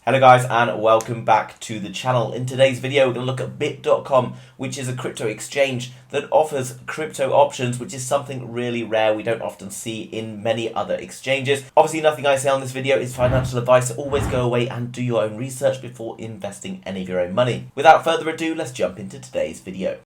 Hello guys and welcome back to the channel. In today's video we're going to look at bit.com, which is a crypto exchange that offers crypto options, which is something really rare we don't often see in many other exchanges. Obviously nothing I say on this video is financial advice, so always go away and do your own research before investing any of your own money. Without further ado, let's jump into today's video.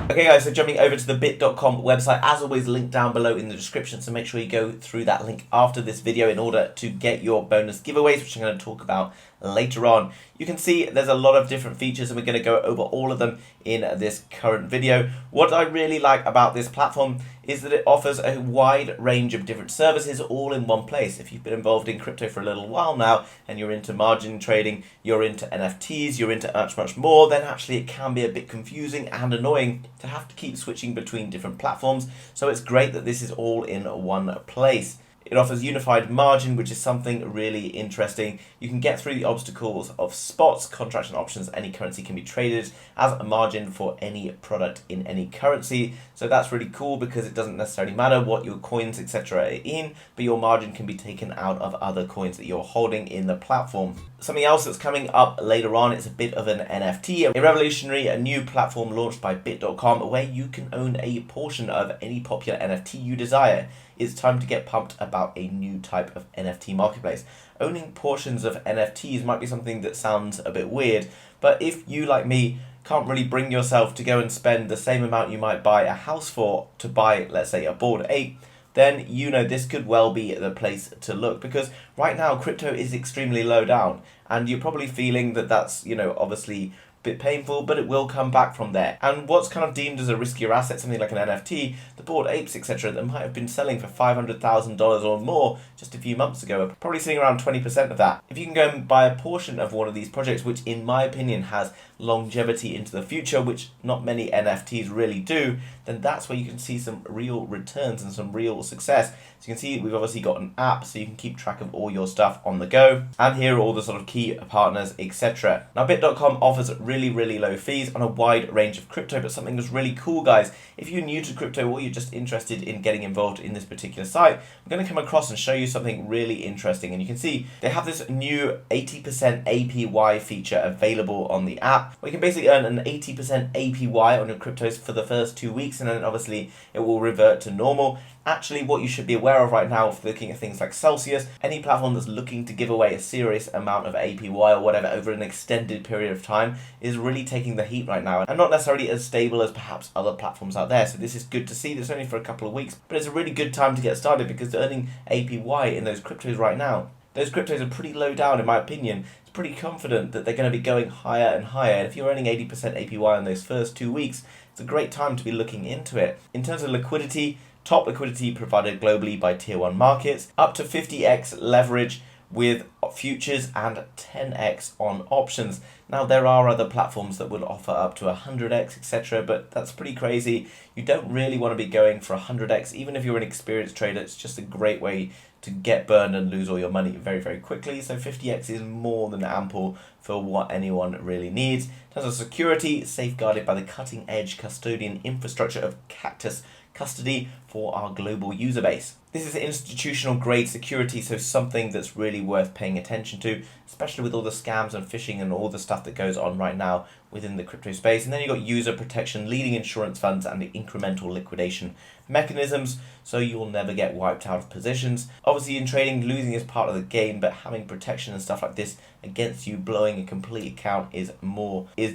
Okay guys, so jumping over to the bit.com website, as always linked down below in the description, so make sure you go through that link after this video in order to get your bonus giveaways, which I'm going to talk about later on. You can see there's a lot of different features and we're going to go over all of them in this current video. What I really like about this platform is that it offers a wide range of different services all in one place. If you've been involved in crypto for a little while now and you're into margin trading, you're into NFTs, you're into much more, then actually it can be a bit confusing and annoying to have to keep switching between different platforms. So it's great that this is all in one place. It offers unified margin, which is something really interesting. You can get through the obstacles of spots, contracts and options. Any currency can be traded as a margin for any product in any currency. So that's really cool because it doesn't necessarily matter what your coins, etc. are in, but your margin can be taken out of other coins that you're holding in the platform. Something else that's coming up later on is a bit of an NFT, a revolutionary, a new platform launched by bit.com where you can own a portion of any popular NFT you desire. It's time to get pumped about a new type of NFT marketplace. Owning portions of NFTs might be something that sounds a bit weird, but if you, like me, can't really bring yourself to go and spend the same amount you might buy a house for to buy, let's say, a Bored Ape, then you know this could well be the place to look, because right now crypto is extremely low down and you're probably feeling that that's, obviously bit painful, but it will come back from there. And what's kind of deemed as a riskier asset, something like an NFT, the Bored Apes, etc., that might have been selling for $500,000 or more just a few months ago, are probably sitting around 20% of that. If you can go and buy a portion of one of these projects, which in my opinion has longevity into the future, which not many NFTs really do, then that's where you can see some real returns and some real success. So you can see we've obviously got an app so you can keep track of all your stuff on the go, and here are all the sort of key partners, etc. Now bit.com offers really low fees on a wide range of crypto, but something that's really cool, guys, if you're new to crypto or you're just interested in getting involved in this particular site, I'm going to come across and show you something really interesting. And you can see they have this new 80% APY feature available on the app, where you can basically earn an 80% APY on your cryptos for the first 2 weeks, and then obviously it will revert to normal. Actually, what you should be aware of right now, if looking at things like Celsius, any platform that's looking to give away a serious amount of APY or whatever over an extended period of time is really taking the heat right now, and not necessarily as stable as perhaps other platforms out there. So this is good to see. This is only for a couple of weeks, but it's a really good time to get started, because earning APY in those cryptos right now, those cryptos are pretty low down in my opinion. It's pretty confident that they're going to be going higher and higher, and if you're earning 80% APY in those first 2 weeks, it's a great time to be looking into it. In terms of liquidity, top liquidity provided globally by tier 1 markets, up to 50x leverage with futures and 10x on options. Now there are other platforms that will offer up to 100x, etc., but that's pretty crazy. You don't really want to be going for 100x. Even if you're an experienced trader, it's just a great way to get burned and lose all your money very quickly. So 50x is more than ample for what anyone really needs. In terms of security, safeguarded by the cutting edge custodian infrastructure of Cactus Custody for our global user base. This is institutional grade security, so something that's really worth paying attention to, especially with all the scams and phishing and all the stuff that goes on right now within the crypto space. And then you've got user protection, leading insurance funds, and the incremental liquidation mechanisms, so you'll never get wiped out of positions. Obviously in trading, losing is part of the game, but having protection and stuff like this against you blowing a complete account is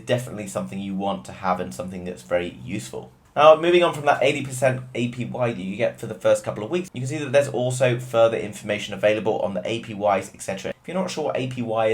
definitely something you want to have, and something that's very useful. Now, moving on from that 80% APY that you get for the first couple of weeks, you can see that there's also further information available on the APYs, etc. If you're not sure what APY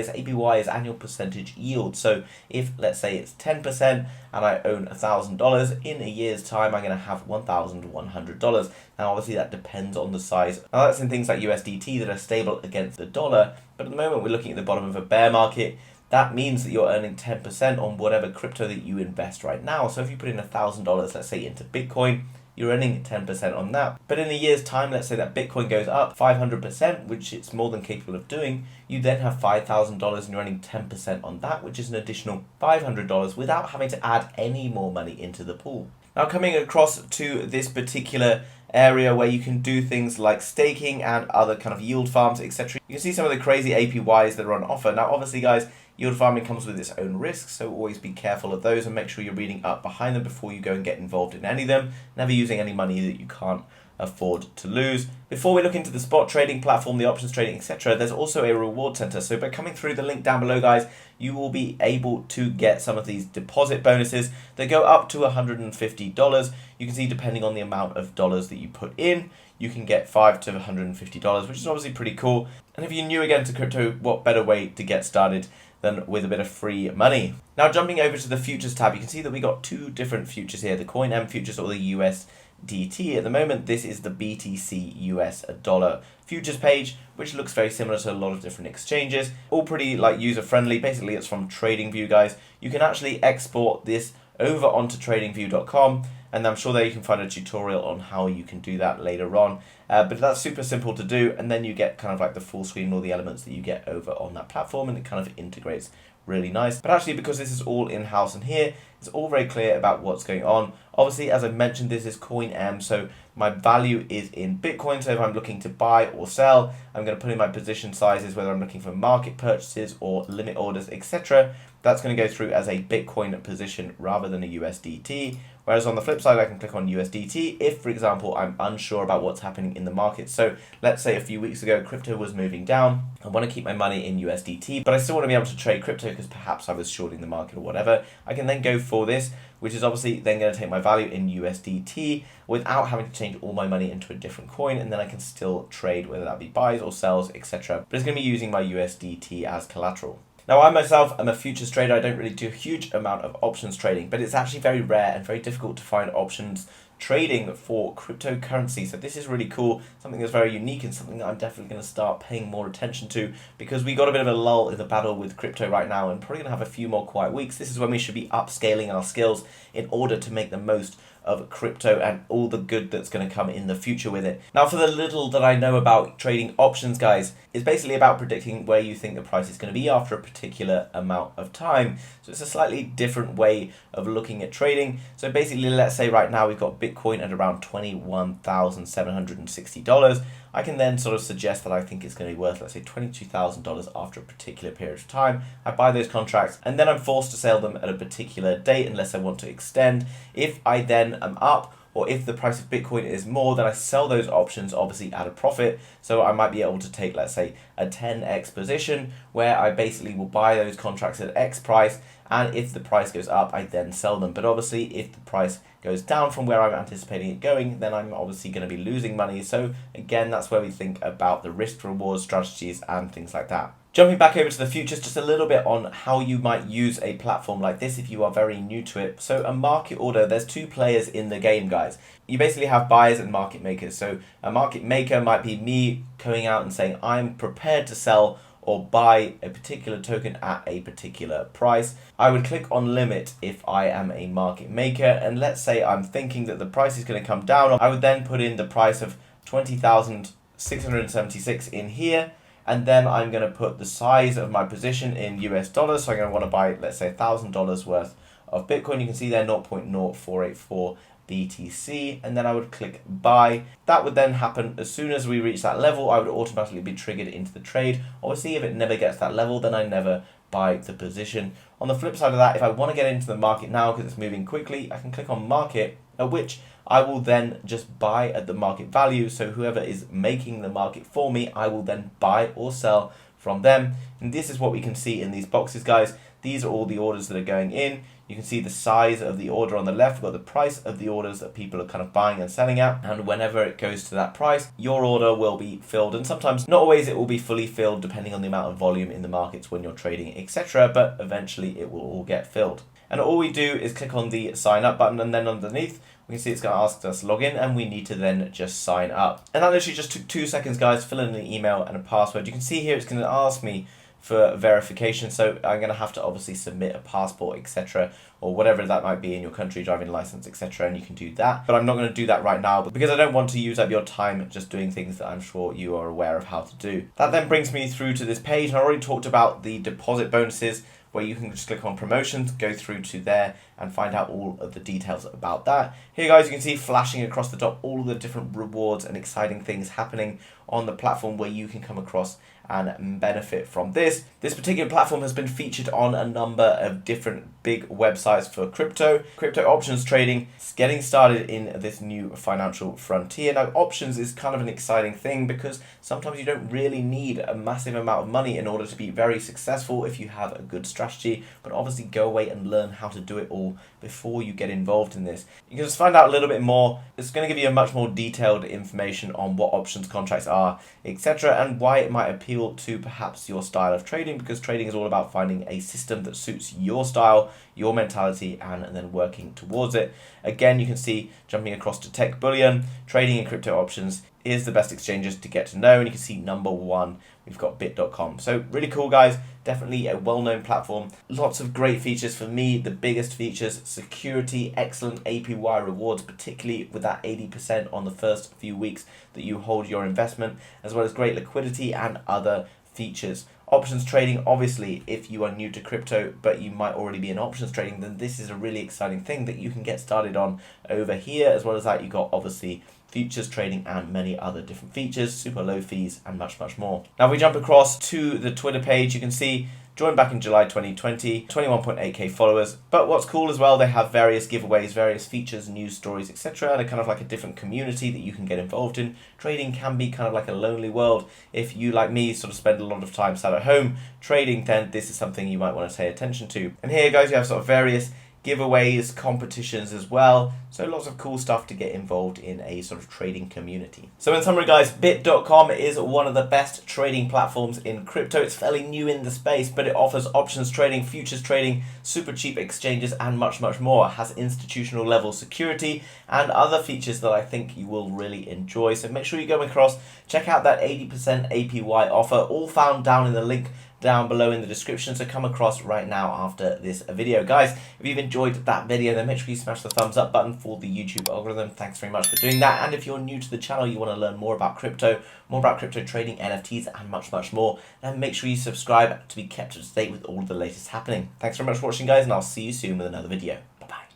is annual percentage yield. So if, let's say, it's 10% and I own $1,000, in a year's time, I'm going to have $1,100. Now, obviously, that depends on the size. Now, that's in things like USDT that are stable against the dollar. But at the moment, we're looking at the bottom of a bear market. That means that you're earning 10% on whatever crypto that you invest right now. So if you put in $1,000, let's say, into Bitcoin, you're earning 10% on that. But in a year's time, let's say that Bitcoin goes up 500%, which it's more than capable of doing, you then have $5,000 and you're earning 10% on that, which is an additional $500 without having to add any more money into the pool. Now, coming across to this particular area where you can do things like staking and other kind of yield farms, etc. You can see some of the crazy APYs that are on offer. Now, obviously, guys, yield farming comes with its own risks, so always be careful of those and make sure you're reading up behind them before you go and get involved in any of them. Never using any money that you can't afford to lose. Before we look into the spot trading platform, the options trading, etc., there's also a reward center. So by coming through the link down below, guys, you will be able to get some of these deposit bonuses that go up to $150. You can see, depending on the amount of dollars that you put in, you can get $5 to $150, which is obviously pretty cool. And if you're new again to crypto, what better way to get started than with a bit of free money? Now, jumping over to the futures tab, you can see that we got two different futures here, the Coin M futures or the USDT. At the moment, this is the BTC US dollar futures page, which looks very similar to a lot of different exchanges, all pretty like user friendly. Basically, it's from TradingView, guys. You can actually export this over onto tradingview.com, and I'm sure there you can find a tutorial on how you can do that later on. But that's super simple to do, and then you get kind of like the full screen, all the elements that you get over on that platform, and it kind of integrates really nice. But actually, because this is all in-house and here, it's all very clear about what's going on. Obviously, as I mentioned, this is Coin M, so my value is in Bitcoin. So if I'm looking to buy or sell, I'm going to put in my position sizes, whether I'm looking for market purchases or limit orders, etc. That's going to go through as a Bitcoin position rather than a USDT. Whereas on the flip side, I can click on USDT if, for example, I'm unsure about what's happening in the market. So let's say a few weeks ago, crypto was moving down. I want to keep my money in USDT, but I still want to be able to trade crypto because perhaps I was shorting the market or whatever. I can then go for this, which is obviously then going to take my value in USDT without having to change all my money into a different coin, and then I can still trade, whether that be buys or sells, etc. But it's going to be using my USDT as collateral. Now, I myself am a futures trader. I don't really do a huge amount of options trading, but it's actually very rare and very difficult to find options trading for cryptocurrency. So this is really cool, something that's very unique and something that I'm definitely going to start paying more attention to, because we got a bit of a lull in the battle with crypto right now and probably going to have a few more quiet weeks. This is when we should be upscaling our skills in order to make the most of crypto and all the good that's going to come in the future with it. Now, for the little that I know about trading options, guys, it's basically about predicting where you think the price is going to be after a particular amount of time. So it's a slightly different way of looking at trading. So basically, let's say right now we've got Bitcoin at around $21,760. I can then sort of suggest that I think it's going to be worth, let's say, $22,000 after a particular period of time. I buy those contracts and then I'm forced to sell them at a particular date unless I want to extend. If I then am up, or if the price of Bitcoin is more, then I sell those options obviously at a profit. So I might be able to take, let's say, a 10x position where I basically will buy those contracts at X price, and if the price goes up, I then sell them. But obviously, if the price goes down from where I'm anticipating it going, then I'm obviously going to be losing money. So again, that's where we think about the risk reward strategies and things like that. Jumping back over to the futures, just a little bit on how you might use a platform like this if you are very new to it. So a market order, there's two players in the game, guys. You basically have buyers and market makers. So a market maker might be me going out and saying, I'm prepared to sell or buy a particular token at a particular price. I would click on limit if I am a market maker, and let's say I'm thinking that the price is going to come down. I would then put in the price of 20,676 in here, and then I'm going to put the size of my position in US dollars. So I'm going to want to buy, let's say, $1,000 worth of Bitcoin. You can see there 0.0484 BTC, and then I would click buy. That would then happen as soon as we reach that level. I would automatically be triggered into the trade. Obviously, if it never gets that level, then I never buy the position. On the flip side of that, if I want to get into the market now because it's moving quickly, I can click on market, at which I will then just buy at the market value. So whoever is making the market for me, I will then buy or sell from them. And this is what we can see in these boxes, guys. These are all the orders that are going in. You can see the size of the order on the left. We've got the price of the orders that people are kind of buying and selling at. And whenever it goes to that price, your order will be filled. And sometimes, not always, it will be fully filled depending on the amount of volume in the markets when you're trading, etc. But eventually it will all get filled. And all we do is click on the sign up button, and then underneath we can see it's going to ask us log in, and we need to then just sign up. And that literally just took 2 seconds, guys. Fill in an email and a password. You can see here it's going to ask me for verification, so I'm going to have to obviously submit a passport, etc., or whatever that might be in your country, driving license, etc., and you can do that. But I'm not going to do that right now because I don't want to use up your time just doing things that I'm sure you are aware of how to do. That then brings me through to this page, and I already talked about the deposit bonuses, where you can just click on promotions, go through to there and find out all of the details about that. Here guys, you can see flashing across the top all of the different rewards and exciting things happening on the platform where you can come across and benefit from this. This particular platform has been featured on a number of different big websites for crypto options trading, getting started in this new financial frontier. Now, options is kind of an exciting thing because sometimes you don't really need a massive amount of money in order to be very successful if you have a good strategy, but obviously go away and learn how to do it all before you get involved in this. You can just find out a little bit more. It's going to give you a much more detailed information on what options contracts are, etc., and why it might appeal to perhaps your style of trading, because trading is all about finding a system that suits your style, your mentality, and then working towards it. Again, you can see jumping across to tech bullion, trading in crypto options is the best exchanges to get to know, and you can see number one, we've got bit.com. So really cool, guys. Definitely a well-known platform. Lots of great features. For me, the biggest features: security, excellent APY rewards, particularly with that 80% on the first few weeks that you hold your investment, as well as great liquidity and other features. Options trading, obviously, if you are new to crypto but you might already be in options trading, then this is a really exciting thing that you can get started on over here. As well as that, you've got obviously futures trading and many other different features, super low fees, and much more. Now, if we jump across to the Twitter page, you can see joined back in July 2020, 21.8k followers. But what's cool as well, they have various giveaways, various features, news stories, etc. And a kind of like a different community that you can get involved in. Trading can be kind of like a lonely world. If you, like me, sort of spend a lot of time sat at home trading, then this is something you might want to pay attention to. And here, guys, you have sort of various giveaways, competitions as well. So lots of cool stuff to get involved in a sort of trading community. So in summary, guys, bit.com is one of the best trading platforms in crypto. It's fairly new in the space, but it offers options trading, futures trading, super cheap exchanges, and much more. It has institutional level security and other features that I think you will really enjoy. So make sure you go across, check out that 80% APY offer, all found down in the link down below in the description. So come across right now after this video. Guys, if you've enjoyed that video, then make sure you smash the thumbs up button for the YouTube algorithm. Thanks very much for doing that. And if you're new to the channel, you want to learn more about crypto trading, NFTs, and much more, then make sure you subscribe to be kept up to date with all of the latest happening. Thanks very much for watching, guys, and I'll see you soon with another video.